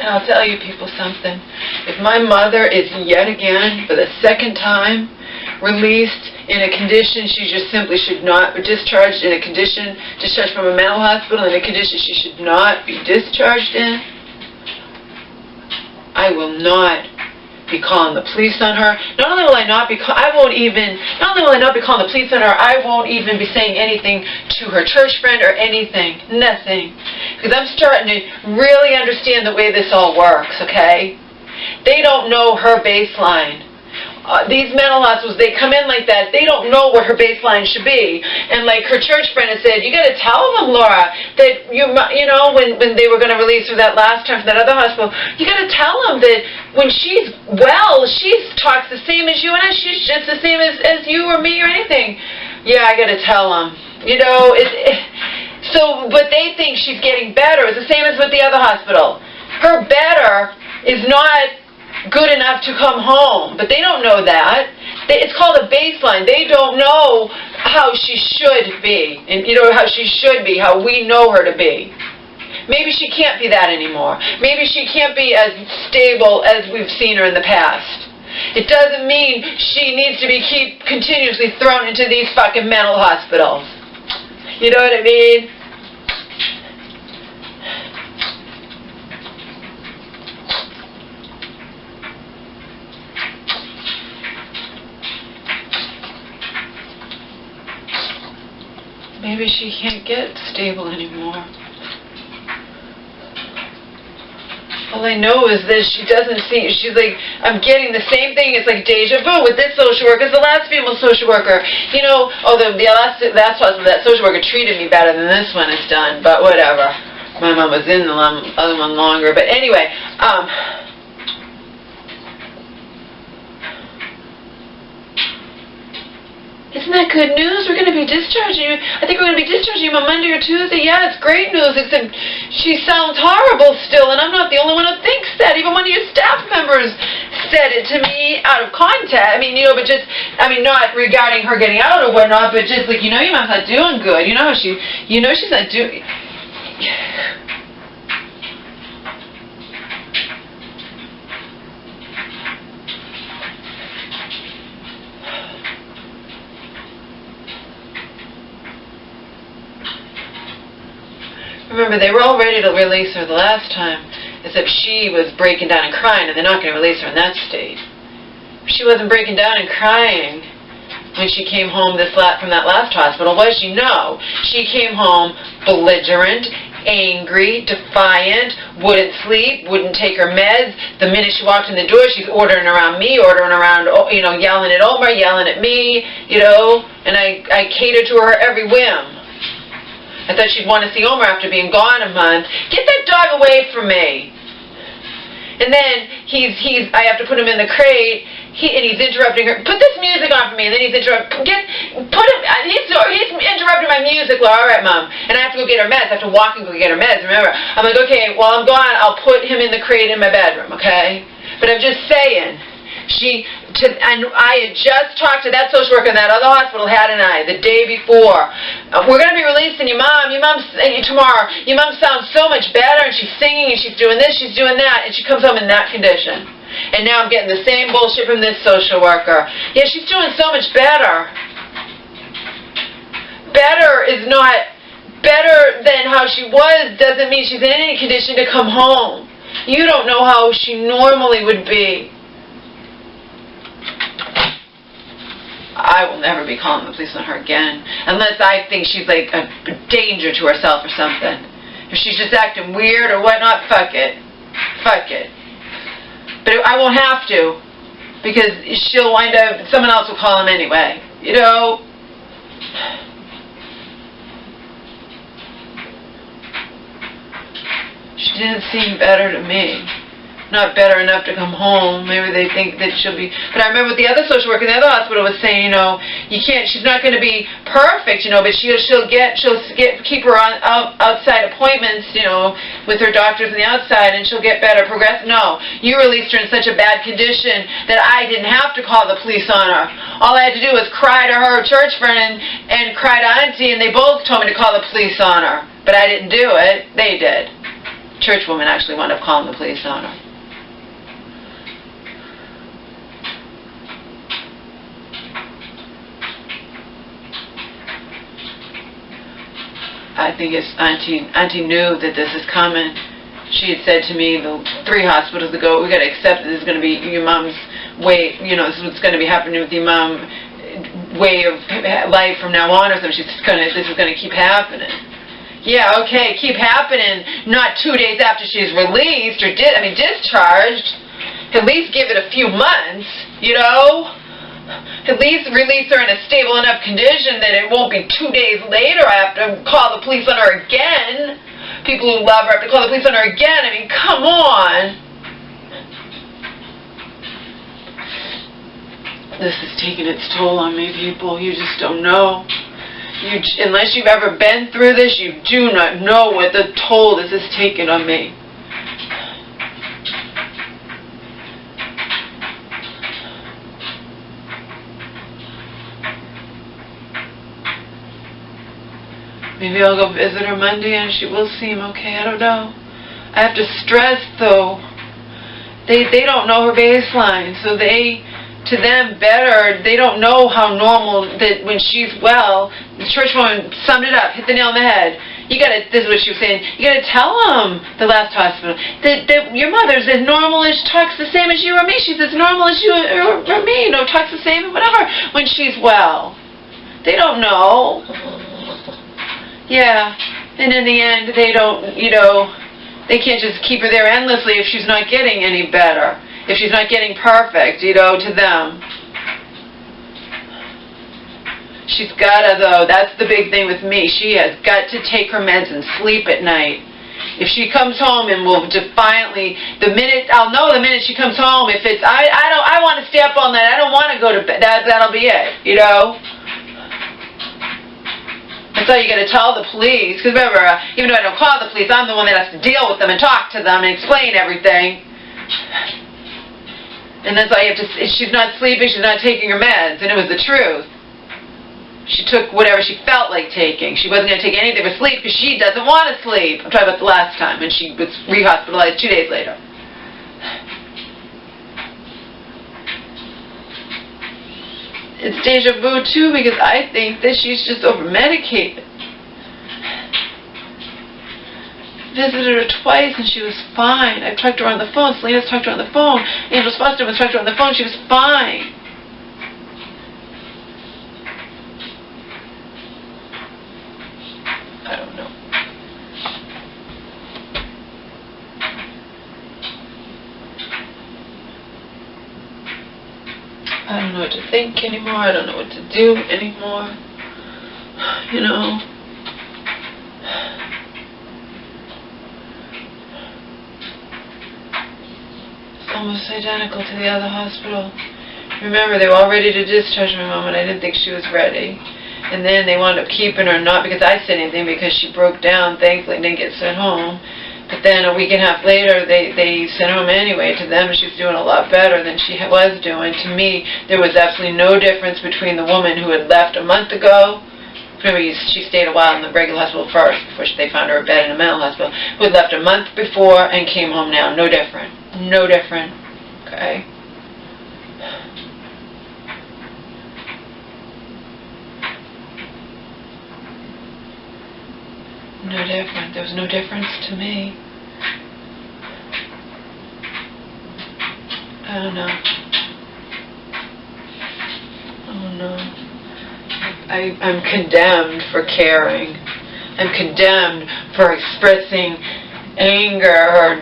And I'll tell you people something. If my mother is yet again, for the second time, released in a condition she just simply should not be discharged in, a condition discharged from a mental hospital in a condition she should not be discharged in, I will not be calling the police on her. Not only will I not be calling the police on her, I won't even be saying anything to her church friend or anything. Nothing. Because I'm starting to really understand the way this all works, okay? They don't know her baseline. These mental hospitals, they come in like that. They don't know what her baseline should be. And like her church friend had said, you got to tell them, Laura, that you know, when they were going to release her that last time from that other hospital, you got to tell them that when she's well, she talks the same as you and I. She's just the same as you or me or anything. Yeah, I got to tell them. You know, so, but they think she's getting better. It's the same as with the other hospital. Her better is not good enough to come home, but they don't know that. It's called a baseline. They don't know how she should be, and you know how she should be, how we know her to be. Maybe she can't be that anymore. Maybe she can't be as stable as we've seen her in the past. It doesn't mean she needs to be continuously thrown into these fucking mental hospitals. You know what I mean? Maybe she can't get stable anymore. All I know is that she doesn't see, she's like, I'm getting the same thing. It's like deja vu with this social worker. It's the last female social worker. You know, the last hospital, that social worker treated me better than this one has done, but whatever. My mom was in the other one longer. But anyway, isn't that good news? We're going to be discharging you. I think we're going to be discharging you on Monday or Tuesday. Yeah, it's great news, except she sounds horrible still, and I'm not the only one who thinks that. Even one of your staff members said it to me out of context. I mean, you know, but just, I mean, not regarding her getting out or whatnot, but just like, you know, your mom's not doing good. You know, she's not doing... Remember, they were all ready to release her the last time, except she was breaking down and crying, and they're not going to release her in that state. She wasn't breaking down and crying when she came home from that last hospital, was she? No. She came home belligerent, angry, defiant, wouldn't sleep, wouldn't take her meds. The minute she walked in the door, she's ordering around me, ordering around, you know, yelling at Omar, yelling at me, you know, and I catered to her every whim. I thought she'd want to see Omar after being gone a month. Get that dog away from me. And then I have to put him in the crate, and he's interrupting her. Put this music on for me, and then he's interrupting my music, Laura. All right, Mom. And I have to go get her meds. I have to walk and go get her meds, remember? I'm like, okay, while I'm gone, I'll put him in the crate in my bedroom, okay? But I'm just saying, and I had just talked to that social worker in that other hospital, Had and I, the day before. We're going to be releasing your mom. Your mom's tomorrow. Your mom sounds so much better, and she's singing, and she's doing this, she's doing that, and she comes home in that condition. And now I'm getting the same bullshit from this social worker. Yeah, she's doing so much better. Better is not better than how she was. Doesn't mean she's in any condition to come home. You don't know how she normally would be. I will never be calling the police on her again, unless I think she's like a danger to herself or something. If she's just acting weird or whatnot, fuck it. Fuck it. But I won't have to, because she'll wind up, someone else will call him anyway. You know? She didn't seem better to me. Not better enough to come home. Maybe they think that she'll be... But I remember what the other social worker in the other hospital was saying, you know, you can't... She's not going to be perfect, you know, but she'll keep her on outside appointments, you know, with her doctors on the outside, and she'll get better, progress. No, you released her in such a bad condition that I didn't have to call the police on her. All I had to do was cry to her church friend and cry to Auntie, and they both told me to call the police on her. But I didn't do it. They did. church woman actually wound up calling the police on her. I think his auntie knew that this is coming. She had said to me 3 hospitals ago, we got to accept that this is going to be your mom's way, this is what's going to be happening with your mom, way of life from now on or something. This is going to keep happening. Yeah, okay, keep happening, not 2 days after she's released or discharged. At least give it a few months, At least release her in a stable enough condition that it won't be 2 days later I have to call the police on her again. People who love her have to call the police on her again. I mean, come on. This is taking its toll on me, people. You just don't know. Unless you've ever been through this, you do not know what the toll this is taking on me. Maybe I'll go visit her Monday and she will seem okay. I don't know. I have to stress, though, they don't know her baseline, so to them better, they don't know how normal that when she's well. The church woman summed it up, hit the nail on the head. This is what she was saying, you gotta tell them, the last hospital, that your mother's as normal as, talks the same as you or me. She's as normal as you or me, talks the same, whatever, when she's well. They don't know. Yeah, and in the end, they don't, they can't just keep her there endlessly if she's not getting any better, if she's not getting perfect, to them. She's gotta, though, that's the big thing with me. She has got to take her meds and sleep at night. If she comes home and will defiantly, I'll know the minute she comes home, if it's, I want to stay up all night, I don't want to go to bed, that'll be it, That's all you got to tell the police. Because remember, even though I don't call the police, I'm the one that has to deal with them and talk to them and explain everything. And that's all you have to. She's not sleeping. She's not taking her meds, and it was the truth. She took whatever she felt like taking. She wasn't going to take anything for sleep because she doesn't want to sleep. I'm talking about the last time, and she was re-hospitalized 2 days later. It's deja vu, too, because I think that she's just over-medicated. Visited her twice, and she was fine. I've talked to her on the phone. Selena's talked to her on the phone. Angel's foster was talked to her on the phone. She was fine. I don't know. I don't know what to think anymore. I don't know what to do anymore. It's almost identical to the other hospital. Remember, they were all ready to discharge my mom, and I didn't think she was ready. And then they wound up keeping her, not because I said anything, because she broke down, thankfully, and didn't get sent home. But then a week and a half later, they sent her home anyway. To them, she was doing a lot better than she was doing. To me, there was absolutely no difference between the woman who had left a month ago. Remember, she stayed a while in the regular hospital first, before they found her a bed in a mental hospital, who had left a month before and came home now. No different. No different. Okay? No different. There was no difference to me. I don't know. Oh no. I'm condemned for caring. I'm condemned for expressing anger or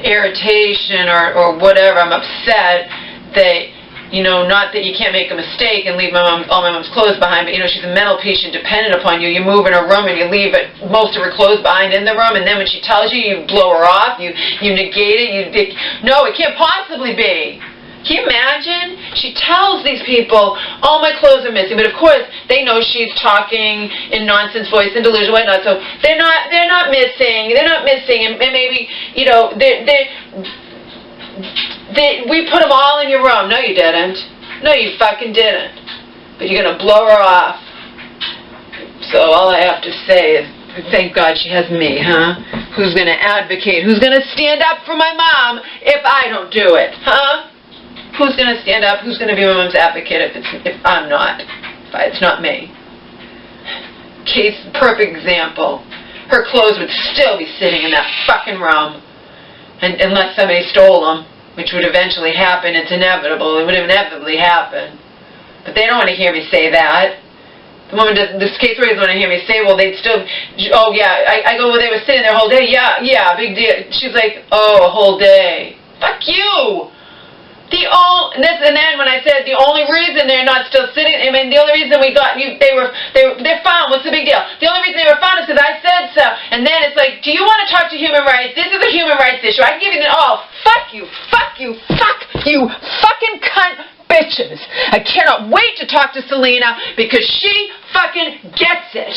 irritation or whatever. I'm upset that, not that you can't make a mistake and leave all my mom's clothes behind, but, she's a mental patient dependent upon you. You move in her room and you leave most of her clothes behind in the room, and then when she tells you, you blow her off, you negate it, no, it can't possibly be. Can you imagine? She tells these people, all my clothes are missing, but of course, they know she's talking in nonsense voice and delusion and whatnot, so they're not missing, and maybe, we put them all in your room. No, you didn't. No, you fucking didn't. But you're going to blow her off. So all I have to say is, thank God she has me, huh? Who's going to advocate? Who's going to stand up for my mom if I don't do it? Huh? Who's going to stand up? Who's going to be my mom's advocate if I'm not? It's not me. Perfect example. Her clothes would still be sitting in that fucking room. And unless somebody stole them, which would eventually happen. It's inevitable. It would inevitably happen. But they don't want to hear me say that. The woman doesn't, this case workers want to hear me say, well, they'd still, oh yeah, I go, well, they were sitting there a whole day, yeah, big deal. She's like, oh, a whole day. Fuck you! And then when I said the only reason they're not still sitting, I mean, the only reason they're found, what's the big deal? The only reason they were found is because I said so. And then it's like, do you want to talk to human rights? This is a human rights issue. I can give you fuck you, fucking cunt bitches. I cannot wait to talk to Selena because she fucking gets it.